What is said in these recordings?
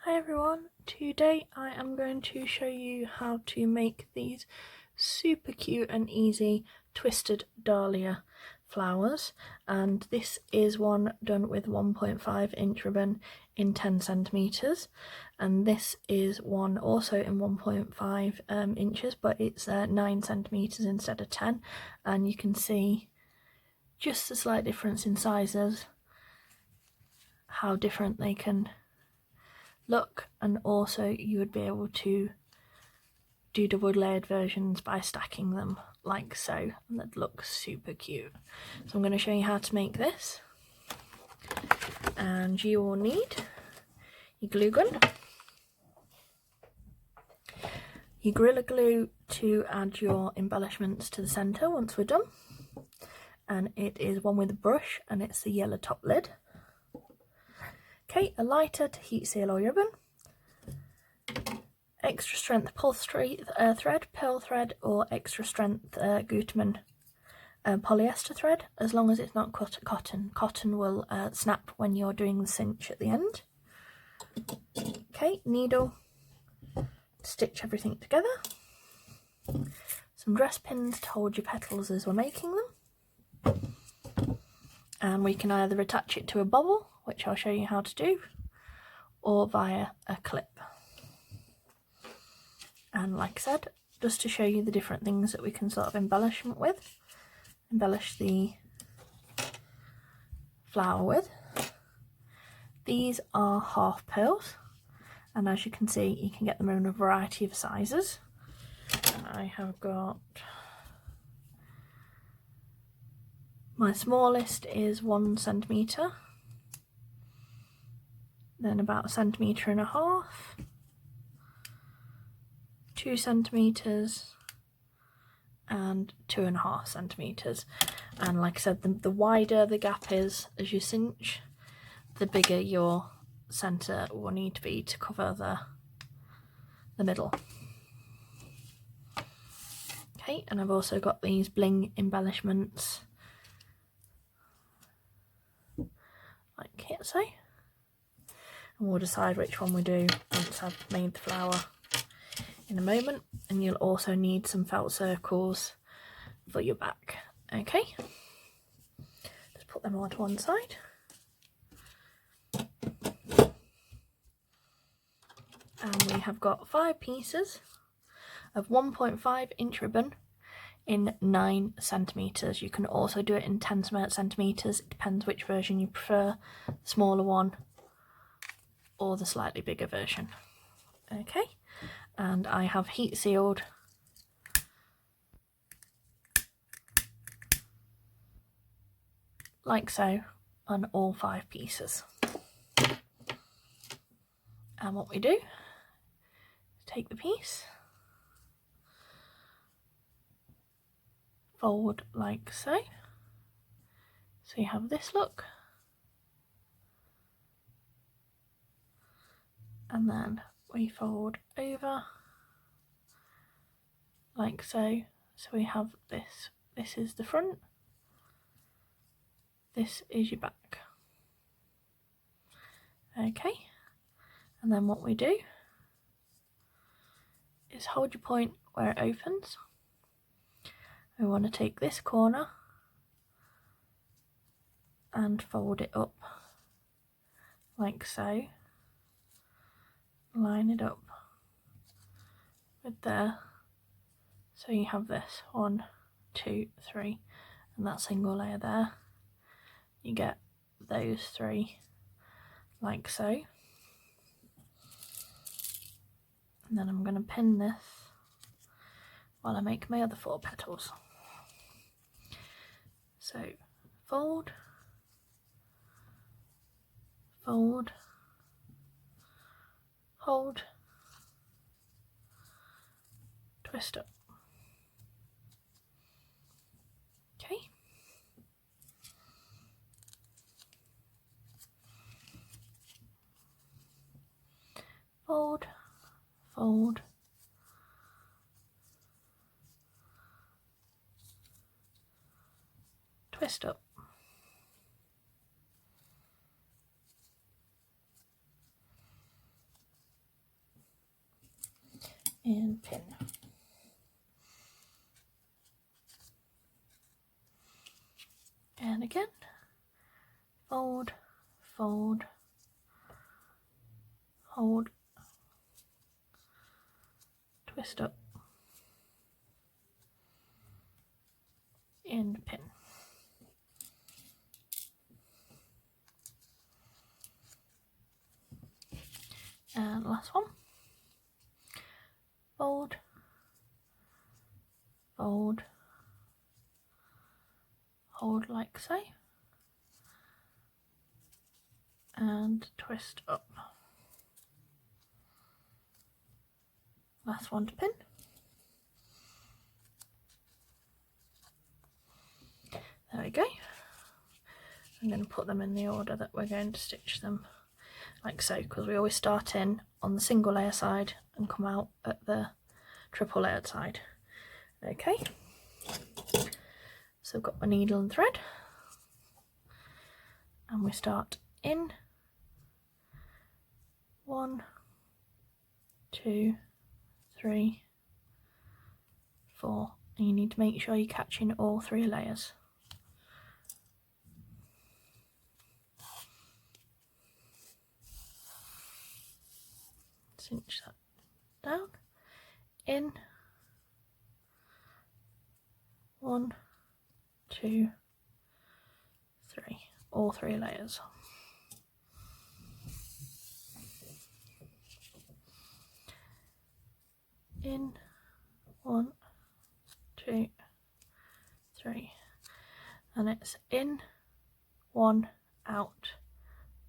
Hi everyone, today I am going to show you how to make these super cute and easy twisted dahlia flowers, and this is one done with 1.5 inch ribbon in 10 centimeters, and this is one also in 1.5 inches, but it's 9 centimeters instead of 10, and you can see just a slight difference in sizes, how different they can look, and also you would be able to do double layered versions by stacking them like so, and that looks super cute. So I'm going to show you how to make this, and you will need your glue gun, your Gorilla Glue to add your embellishments to the centre once we're done, and it is one with a brush and it's the yellow top lid. Okay, a lighter to heat seal all your ribbon, extra strength upholstery thread, pearl thread, or extra strength Gutermann polyester thread, as long as it's not cotton. Cotton will snap when you're doing the cinch at the end. Okay, needle, stitch everything together, some dress pins to hold your petals as we're making them, and we can either attach it to a bobble, which I'll show you how to do, or via a clip. And like I said, just to show you the different things that we can sort of embellish the flower with. These are half pearls, and as you can see, you can get them in a variety of sizes. I have got, my smallest is 1 centimetre, then about 1.5 centimetres, 2 centimetres, and 2.5 centimetres. And like I said, the wider the gap is as you cinch, the bigger your centre will need to be to cover the middle. Okay, and I've also got these bling embellishments like here, so. And we'll decide which one we do once I've made the flower in a moment. And you'll also need some felt circles for your back. Okay, just put them all to one side. And we have got 5 pieces of 1.5 inch ribbon in 9 centimetres. You can also do it in 10 centimetres, it depends which version you prefer, the smaller one or the slightly bigger version. Okay, and I have heat sealed like so on all 5 pieces. And what we do is take the piece, fold like so, so you have this look, and then we fold over like so, so we have this. This is the front, this is your back. Okay, and then what we do is hold your point where it opens. We want to take this corner and fold it up like so, line it up with there, so you have this 1, 2, 3, and that single layer there, you get those 3 like so. And then I'm going to pin this while I make my other 4 petals. So fold, fold, hold, twist up. Okay. Fold, fold, twist up. and again, fold, fold, hold, twist up, and pin. And last one, fold, fold, hold like so, and twist up. Last one to pin. There we go. I'm going to put them in the order that we're going to stitch them, like so, because we always start in on the single layer side and come out at the triple layered side. Okay, so I've got my needle and thread, and we start in 1, 2, 3, 4, and you need to make sure you're catching all 3 layers. Cinch that down, in 1, 2, 3, all 3 layers. In 1, 2, 3, and it's in 1, out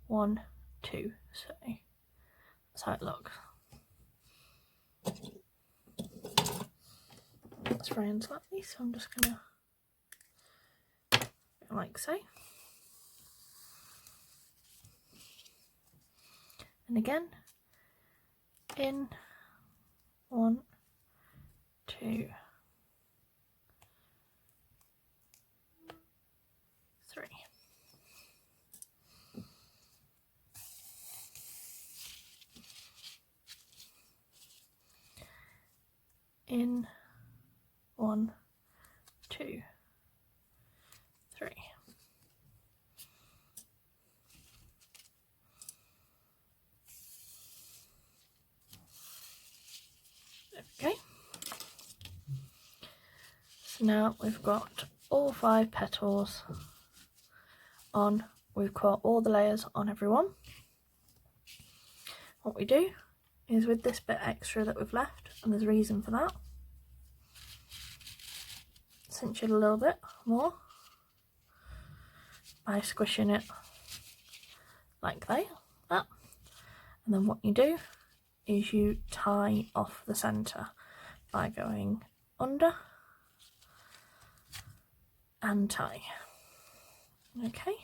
1, 2, so that's how it looks. It's fraying slightly, so I'm just gonna go like so, and again, in 1, 2, 3. In 1, 2, 3. There we go. So now we've got all 5 petals on. We've got all the layers on every one. What we do is, with this bit extra that we've left, and there's a reason for that, cinch it a little bit more by squishing it like that, and then what you do is you tie off the centre by going under and tie. Okay,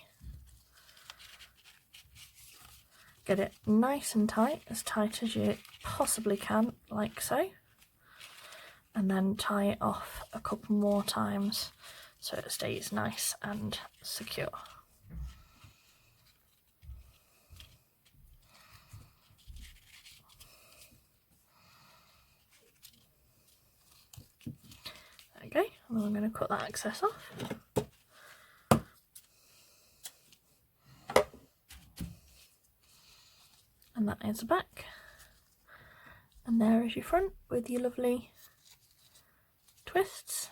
get it nice and tight as you possibly can, like so, and then tie it off a couple more times so it stays nice and secure. There we go, and then I'm going to cut that excess off. And that is the back, and there is your front with your lovely twists,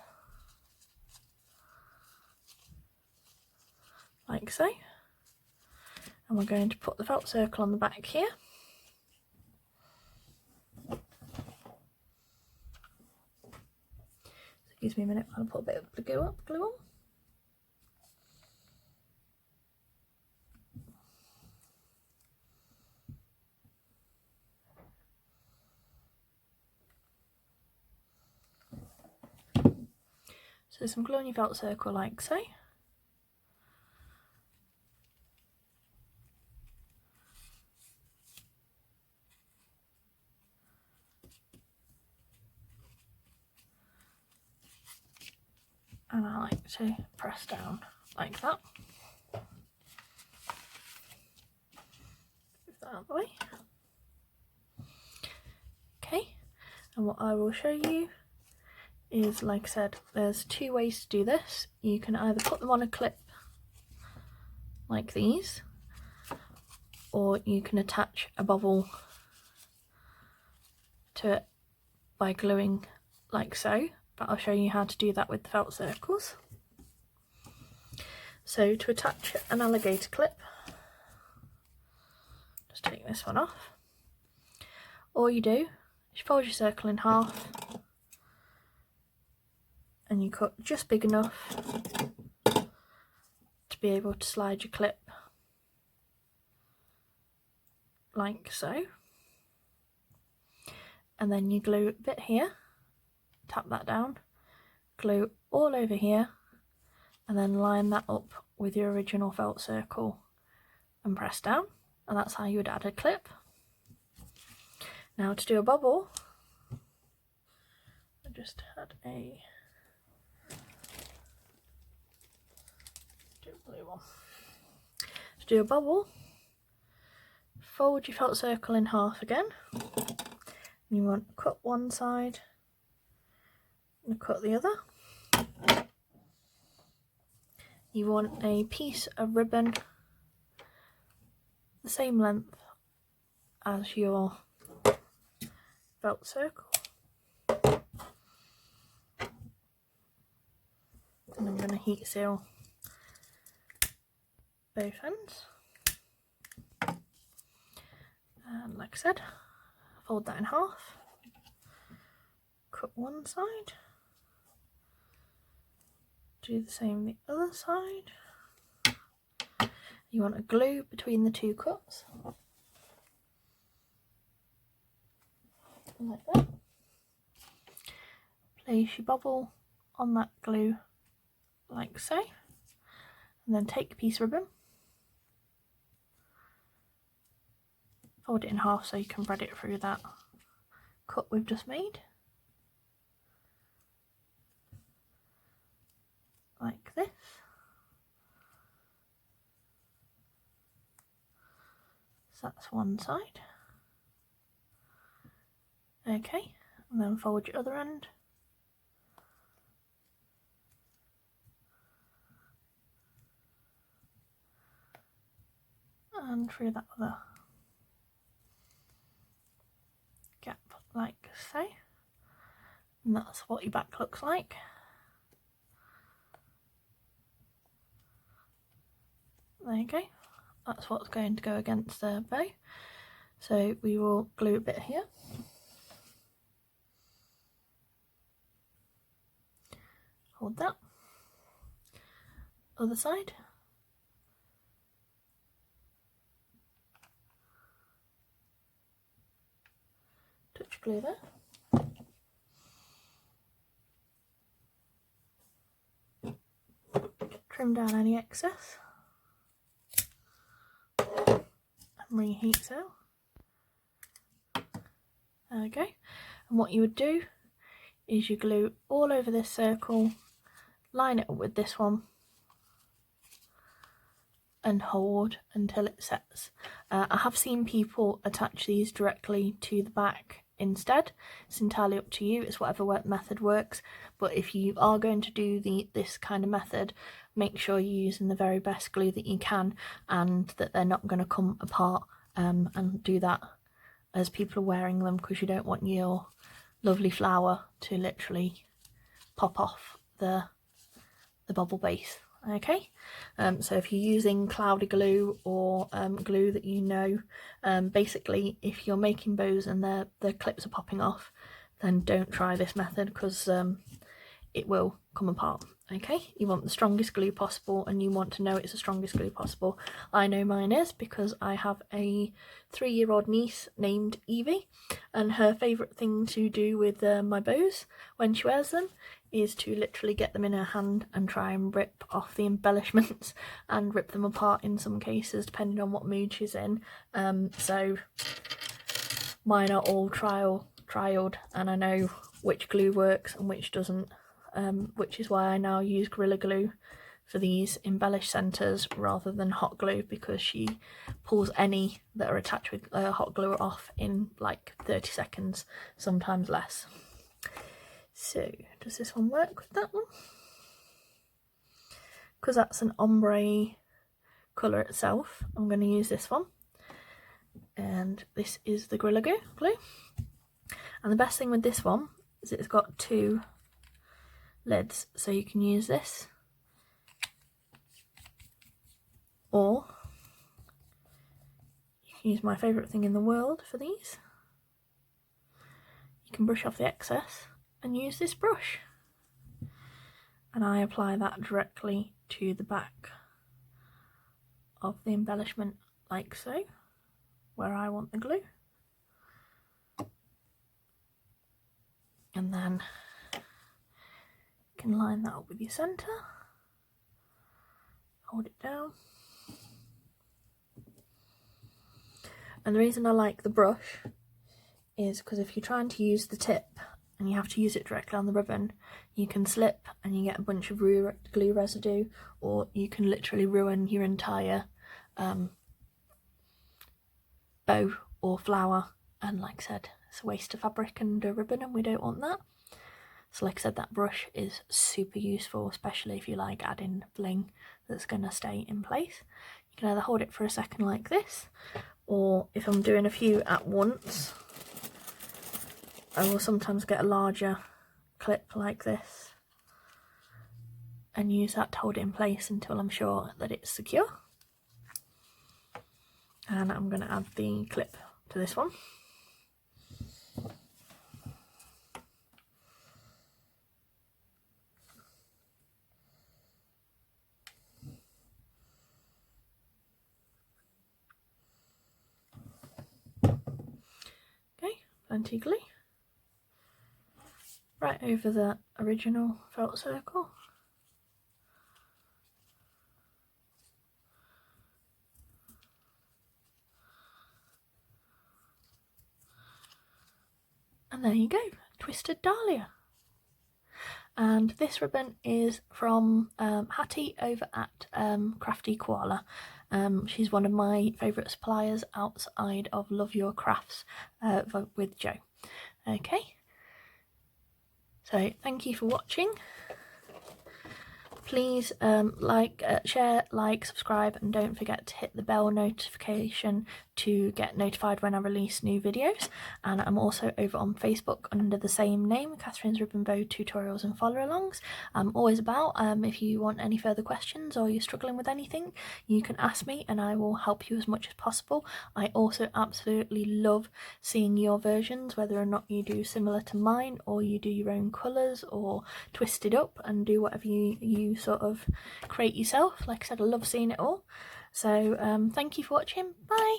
like so. And we're going to put the felt circle on the back here. So excuse me a minute, I'll put a bit of glue on. So some glue on your felt circle like so. And I like to press down like that. Move that out of the way. Okay, and what I will show you is, like I said, there's 2 ways to do this. You can either put them on a clip like these, or you can attach a bubble to it by gluing like so, but I'll show you how to do that with the felt circles. So to attach an alligator clip, just take this one off. All you do is fold your circle in half and you cut just big enough to be able to slide your clip like so, and then you glue a bit here, tap that down, glue all over here, and then line that up with your original felt circle and press down, and that's how you would add a clip. Now to do a bubble, I just had a blue one. To do a bubble, fold your felt circle in half again. You want to cut one side and cut the other. You want a piece of ribbon the same length as your felt circle. And I'm going to heat seal both ends. And like I said, fold that in half, cut one side, do the same the other side. You want to glue between the two cuts, like that. Place your bubble on that glue like so, and then take a piece of ribbon, fold it in half so you can thread it through that cut we've just made, like this. So that's one side. Okay, and then fold your other end. And through that other gap like so. And that's what your back looks like. There you go. That's what's going to go against the bow. So we will glue a bit here. Hold that. Other side. Touch glue there. Trim down any excess. And reheat seal. There we go. And what you would do is you glue all over this circle, line it up with this one, and hold until it sets. I have seen people attach these directly to the back instead. It's entirely up to you, it's whatever method works, but if you are going to do this kind of method, make sure you're using the very best glue that you can and that they're not going to come apart, and do that as people are wearing them, because you don't want your lovely flower to literally pop off the bubble base. Okay, so if you're using cloudy glue or glue that you know, basically if you're making bows and the clips are popping off, then don't try this method, because it will come apart. Okay, you want the strongest glue possible, and you want to know it's the strongest glue possible. I know mine is, because I have a 3-year-old niece named Evie, and her favourite thing to do with my bows when she wears them is to literally get them in her hand and try and rip off the embellishments and rip them apart in some cases, depending on what mood she's in. So mine are all trialed, and I know which glue works and which doesn't, which is why I now use Gorilla Glue for these embellished centres rather than hot glue, because she pulls any that are attached with hot glue off in like 30 seconds, sometimes less. So does this one work with that one? Because that's an ombre colour itself, I'm going to use this one, and this is the Gorilla Glue. And the best thing with this one is it's got 2 lids, so you can use this, or you can use my favourite thing in the world for these. You can brush off the excess and use this brush, and I apply that directly to the back of the embellishment like so, where I want the glue, and then you can line that up with your centre, hold it down. And the reason I like the brush is because if you're trying to use the tip and you have to use it directly on the ribbon, you can slip and you get a bunch of glue residue, or you can literally ruin your entire bow or flower, and like I said, it's a waste of fabric and a ribbon, and we don't want that. So like I said, that brush is super useful, especially if you like adding bling that's going to stay in place. You can either hold it for a second like this, or if I'm doing a few at once, I will sometimes get a larger clip like this and use that to hold it in place until I'm sure that it's secure. And I'm going to add the clip to this one. Okay, plenty glue right over the original felt circle. And there you go, Twisted Dahlia. And this ribbon is from Hattie over at Crafty Koala. She's one of my favourite suppliers outside of Love Your Crafts with Jo. Okay, so thank you for watching. Please share, like, subscribe, and don't forget to hit the bell notification to get notified when I release new videos. And I'm also over on Facebook under the same name, Catherine's Ribbon Bow Tutorials and Follow-alongs. I'm always about. If you want any further questions or you're struggling with anything, you can ask me and I will help you as much as possible. I also absolutely love seeing your versions, whether or not you do similar to mine, or you do your own colours, or twist it up and do whatever you sort of create yourself. Like I said, I love seeing it all. So thank you for watching. Bye.